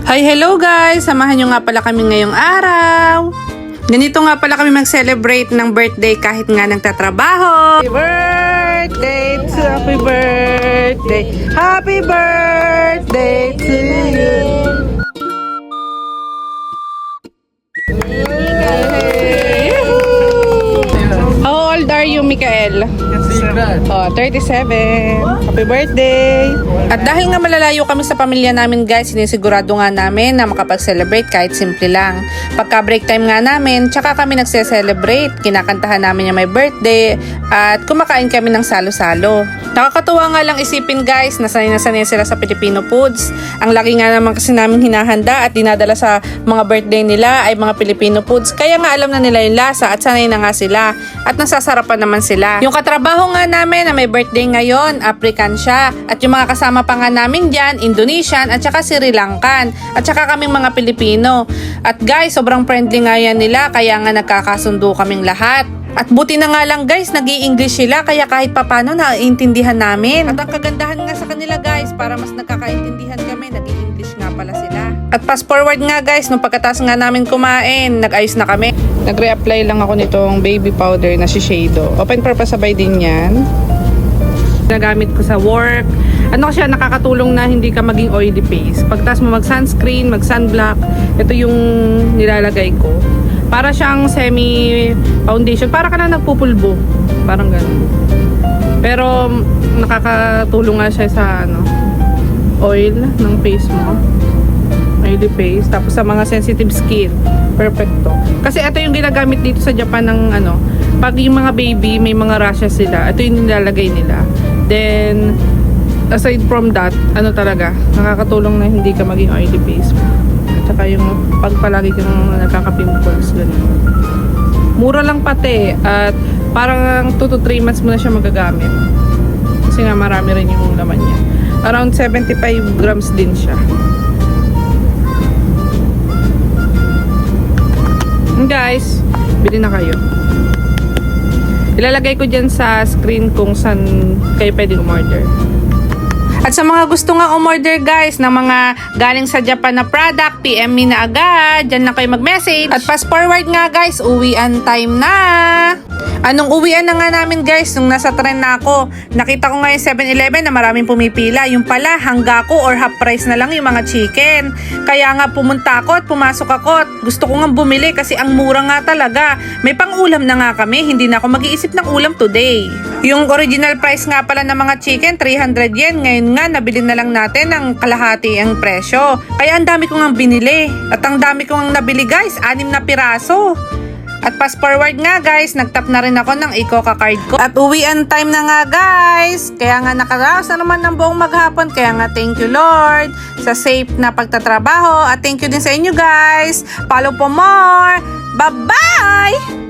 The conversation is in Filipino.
Hi, hello guys! Samahan nyo nga pala kami ngayong araw. Ganito nga pala kami mag-celebrate ng birthday kahit nga nagtatrabaho. Happy birthday Happy birthday to you. How old are you, Mikael? 37. Happy birthday! At dahil nga malalayo kami sa pamilya namin guys, sinisigurado nga namin na makapag-celebrate kahit simple lang. Pagka break time nga namin, tsaka kami nagse-celebrate. Kinakantahan namin yung may birthday at kumakain kami ng salo-salo. Nakakatuwa nga lang isipin guys, na sanay sila sa Filipino foods. Ang laki nga naman kasi namin hinahanda at dinadala sa mga birthday nila ay mga Filipino foods. Kaya nga alam na nila yung lasa at sanay na nga sila. At nasasarapan naman sila. Yung katrabaho nga namin na may birthday ngayon, African siya. At yung mga kasama pa nga namin dyan, Indonesian at saka Sri Lankan. At saka kaming mga Pilipino. At guys, sobrang friendly nga yan nila kaya nga nagkakasundo kaming lahat. At buti na nga lang guys, nag-i-English sila kaya kahit papano naiintindihan namin. At ang kagandahan nga sa kanila guys, para mas nagkakaintindihan kami, nag-i-English nga pala sila. At fast forward nga guys, nung pagkatapos nga namin kumain, nag-ayos na kami. Nag-reapply lang ako nitong baby powder na Shiseido. Open purpose sabay din yan. Nagamit ko sa work. Ano siya, nakakatulong na hindi ka maging oily face. Pagtas mo mag-sunscreen, mag-sunblock, ito yung nilalagay ko. Para siyang semi-foundation. Para ka na nagpupulbo. Parang ganun. Pero nakakatulong nga siya sa oil ng face mo. Oily face. Tapos sa mga sensitive skin. Perfecto. Kasi ito yung ginagamit dito sa Japan ng pag yung mga baby, may mga rashes sila. Ito yung nilalagay nila. Then, aside from that, talaga, nakakatulong na hindi ka maging oily face. At saka yung pagpalagi kang nagkaka-pimples, ganun. Mura lang pati. At parang 2 to 3 months mo na siya magagamit. Kasi nga marami rin yung laman niya. Around 75 grams din siya. Guys, bili na kayo. Ilalagay ko dyan sa screen kung saan kayo pwedeng umorder. At sa mga gusto nga umorder guys ng mga galing sa Japan na product, PM me na agad. Dyan lang kayo mag-message. At fast forward nga guys, uwian time na. Anong uwian na nga namin guys nung nasa trend na ako. Nakita ko nga yung 7-Eleven na maraming pumipila. Yung pala, hanggako or half price na lang yung mga chicken. Kaya nga pumunta ako at pumasok ako at gusto ko nga bumili kasi ang mura nga talaga. May pang-ulam na nga kami, hindi na ako mag-iisip ng ulam today. Yung original price nga pala ng mga chicken, 300 yen. Ngayon nga, nabili na lang natin ng kalahati ang presyo. Kaya ang dami ko nga binili. At ang dami ko nga nabili guys, 6 na piraso. At fast forward nga guys, nagtap na rin ako ng Ecoca card ko. At uwian time na nga guys. Kaya nga nakaraos na naman ng buong maghapon. Kaya nga thank you Lord sa safe na pagtatrabaho. At thank you din sa inyo guys. Follow for more. Bye-bye!